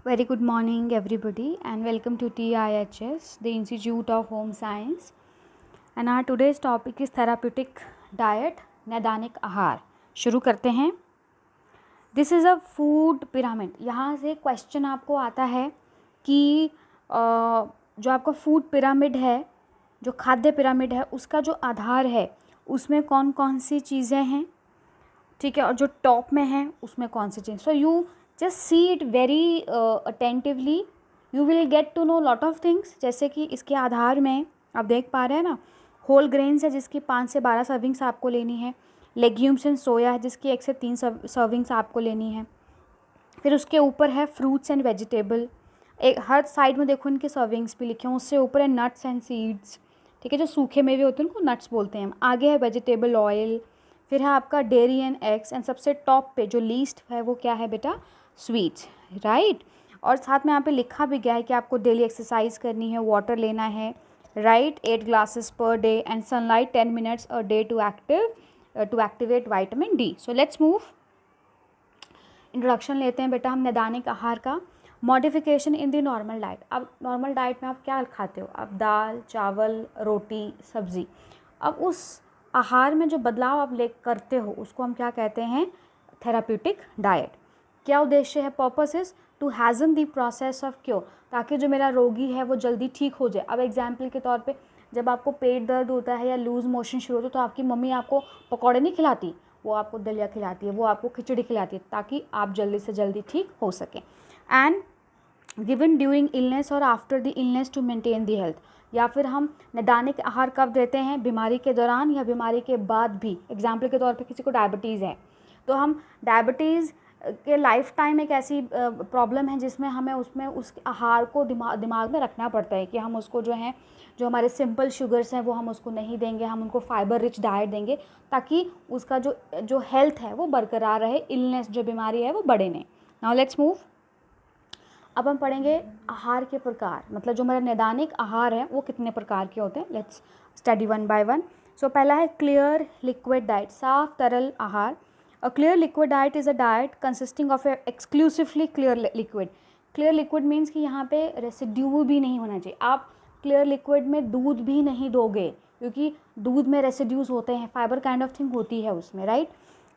Very good morning, everybody, and welcome to TIHS, the Institute of Home Science. And our today's topic is therapeutic diet, नैदानिक आहार. शुरू करते हैं. This is a food pyramid. यहाँ से question आपको आता है कि जो आपका फूड पिरामिड है, जो खाद्य पिरामिड है, उसका जो आधार है उसमें कौन कौन सी चीज़ें हैं, ठीक है, और जो टॉप में है उसमें कौन सी चीज़. So you just see it very attentively, you will get to know lot of things. जैसे कि इसके आधार में आप देख पा रहे हैं ना, होल ग्रेन्स है जिसकी 5 से 12 सर्विंग्स आपको लेनी है. लेग्यूम्स एंड सोया है जिसकी 1 से 3 सर्विंग्स आपको लेनी है. फिर उसके ऊपर है फ्रूट्स एंड वेजिटेबल. एक हर साइड में देखो इनके सर्विंग्स भी लिखे हैं. उससे ऊपर है नट्स एंड सीड्स, ठीक है, जो सूखे मेवे होते हैं उनको नट्स बोलते हैं. आगे है वेजिटेबल ऑयल. फिर है आपका डेयरी एंड एग्स. एंड सबसे टॉप पे जो लीस्ट है वो क्या है बेटा, स्वीट्स, राइट. और साथ में यहाँ पे लिखा भी गया है कि आपको डेली एक्सरसाइज करनी है, वाटर लेना है, right, 8 glasses per day and sunlight 10 minutes a day to activate vitamin D. So let's move. Introduction लेते हैं बेटा हम नैदानिक आहार का. Modification in the normal diet. अब नॉर्मल डाइट में आप क्या खाते हो, आप दाल, चावल, रोटी, सब्ज़ी. अब उस आहार में जो बदलाव आप करते हो उसको हम क्या कहते हैं, थेराप्यूटिक डाइट. क्या उद्देश्य है, purpose is to hasten the process of cure, ताकि जो मेरा रोगी है वो जल्दी ठीक हो जाए. अब एग्जाम्पल के तौर पे जब आपको पेट दर्द होता है या लूज़ मोशन शुरू होता है तो आपकी मम्मी आपको पकौड़े नहीं खिलाती, वो आपको दलिया खिलाती है, वो आपको खिचड़ी खिलाती है, ताकि आप जल्दी से जल्दी ठीक हो सकें. एंड गिवन ड्यूरिंग इलनेस और after the illness to maintain the health. या फिर हम नैदानिक आहार कब देते हैं, बीमारी के दौरान या बीमारी के बाद भी. एग्जाम्पल के तौर पे किसी को डायबिटीज़ है तो हम डायबिटीज़ के लाइफ टाइम एक ऐसी प्रॉब्लम है जिसमें हमें उसमें उस आहार को दिमाग में रखना पड़ता है कि हम उसको जो है, जो हमारे सिंपल शुगर्स हैं वो हम उसको नहीं देंगे, हम उनको फाइबर रिच डाइट देंगे ताकि उसका जो हेल्थ है वो बरकरार रहे, इलनेस जो बीमारी है वो बढ़े नहीं. Now let's move. अब हम पढ़ेंगे आहार के प्रकार, मतलब जो हमारा नैदानिक आहार है वो कितने प्रकार के होते हैं. Let's study one by one. So पहला है क्लियर लिक्विड डाइट, साफ तरल आहार. A clear liquid diet is a diet consisting of a exclusively clear liquid. Clear liquid means कि यहाँ पे रेसिड्यू भी नहीं होना चाहिए. आप क्लियर लिक्विड में दूध भी नहीं दोगे क्योंकि दूध में रेसिड्यूज होते हैं, फाइबर काइंड ऑफ थिंग होती है उसमें, right.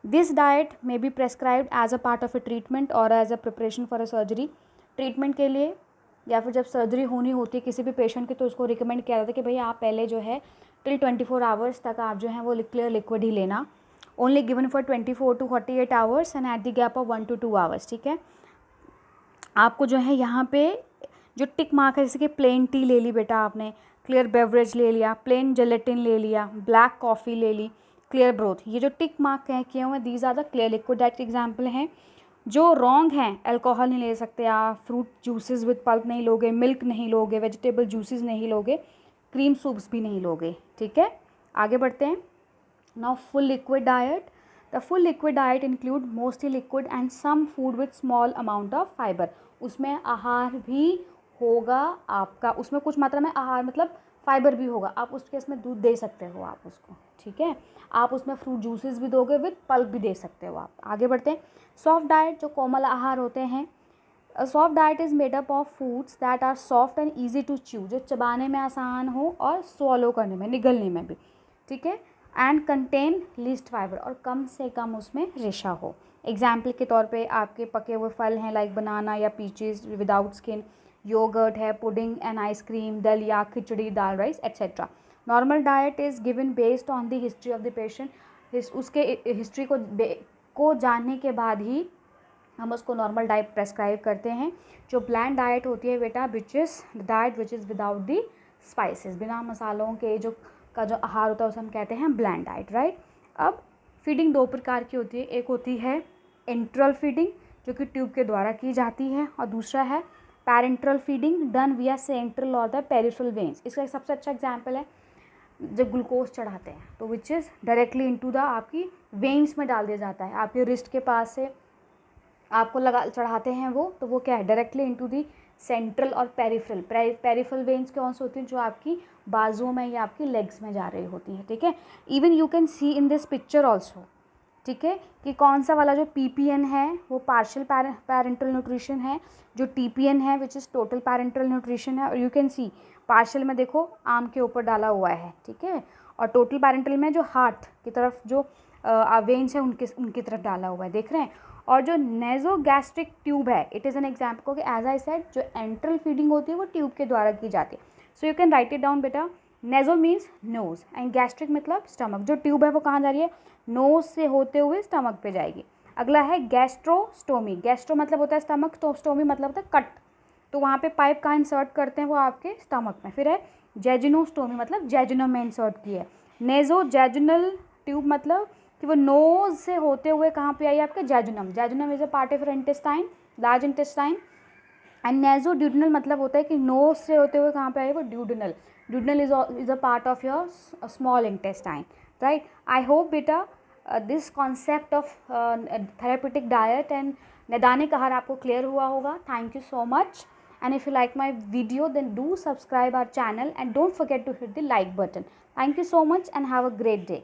This diet may be prescribed as a part of a treatment और as a preparation for a surgery. Treatment के लिए या फिर जब सर्जरी होनी होती है किसी भी पेशेंट की तो उसको रिकमेंड किया जाता है कि भाई आप पहले जो है टिल 24 आवर्स तक आप जो है वो क्लियर लिक्विड ही लेना. Only given for 24 to 48 hours and at the gap of 1 to 2 hours, ठीक है. आपको जो है यहाँ पे जो टिक मार्क है, जैसे कि प्लेन टी ले ली बेटा आपने, क्लियर बेवरेज ले लिया, प्लेन जेलेटिन ले लिया, ब्लैक कॉफ़ी ले ली, क्लियर ब्रोथ, ये जो टिक मार्क हैं किए हुए these are the clear liquid diet example हैं. जो रॉन्ग हैं, अल्कोहल नहीं ले सकते आप, फ्रूट जूसेस विद पल्प नहीं लोगे, मिल्क नहीं लोगे, वेजिटेबल जूसेस नहीं लोगे, क्रीम सूप्स भी नहीं लोगे, ठीक है. आगे बढ़ते हैं. Now full liquid diet. The full liquid diet include mostly liquid and some food with small amount of fiber. उसमें आहार भी होगा आपका, उसमें कुछ मात्रा में आहार मतलब फाइबर भी होगा. आप उसके इसमें दूध दे सकते हो आप उसको, ठीक है. आप उसमें फ्रूट जूसेस भी दोगे, विद पल्प भी दे सकते हो आप. आगे बढ़ते हैं. सॉफ्ट डाइट, जो कोमल आहार होते हैं. Soft diet is made up of foods that are soft and easy to chew, जो चबाने में आसान हो और स्वॉलो करने में, निगलने में भी, ठीक है. एंड कंटेन लीस्ट फाइबर, और कम से कम उसमें रेशा हो. एग्जाम्पल के तौर पे आपके पके हुए फल हैं लाइक बनाना या पीचेस विदाउट स्किन, योगर्ट है, pudding and ice cream, dalia, khichdi, dal, rice etcetera. Normal diet is given based on the history of the patient. उसके हिस्ट्री को जानने के बाद ही हम उसको नॉर्मल डाइट प्रेस्क्राइब करते हैं. जो ब्लैंड डाइट होती है बेटा, which is the diet which is without the spices, बिना मसालों के जो आहार होता है उसे हम कहते हैं ब्लैंड डाइट, राइट. अब फीडिंग 2 प्रकार की होती है. एक होती है एंट्रल फीडिंग जो कि ट्यूब के द्वारा की जाती है, और दूसरा है पैरेंट्रल फीडिंग डन विया सेंट्रल और द पेरिफेरल वेन्स. इसका एक सबसे अच्छा एग्जाम्पल है जब ग्लूकोज चढ़ाते हैं तो which is directly into the आपकी वेन्स में डाल दिया जाता है. आपके रिस्ट के पास से आपको चढ़ाते हैं वो, तो वो क्या है, डायरेक्टली इनटू दी सेंट्रल और पेरिफेरल. पेरिफेरल वेन्स कौन सी होती हैं, जो आपकी बाजुओं में या आपकी लेग्स में जा रही होती है, ठीक है. Even you can see in this picture also ठीक है, कि कौन सा वाला जो PPN है वो पार्शियल पैरेंटल न्यूट्रिशन है, जो TPN है which is total parental nutrition है। और यू कैन सी पार्शियल में देखो आम के ऊपर डाला हुआ है, ठीक है, और टोटल पैरेंटल में जो हार्ट की तरफ जो वेन्स है उनकी तरफ डाला हुआ है, देख रहे हैं। और जो नेजोगैस्ट्रिक ट्यूब है, इट इज़ एन एग्जाम्पल कि एज आई सेड जो एंट्रल फीडिंग होती है वो ट्यूब के द्वारा की जाती है। So you can write it down बेटा। नेजो मीन्स नोज एंड गैस्ट्रिक मतलब स्टमक। जो ट्यूब है वो कहाँ जा रही है, नोज से होते हुए स्टमक पे जाएगी। अगला है गैस्ट्रोस्टोमी। गैस्ट्रो मतलब होता है स्टमक, तो स्टोमी मतलब होता है कट, तो वहाँ पे पाइप कहाँ इंसर्ट करते हैं, वो आपके स्टमक में। फिर है जेजिनोस्टोमी मतलब जेजिनम में इंसर्ट की है। नेजो जेजिनल ट्यूब मतलब कि वो नोज से होते हुए कहाँ पे आई आपके जेजिनम। जेजिनम is a part of intestine, large intestine. And नेजो duodenal मतलब होता है कि नोज से होते हुए कहाँ पे आए वो duodenal. Duodenal is a part of your small intestine, right. I hope बेटा this concept of therapeutic diet and नैदानिक आहार आपको क्लियर हुआ होगा। Thank you so much, and if you like my video then do subscribe our channel and don't forget to hit the like button. Thank you so much and have a great day.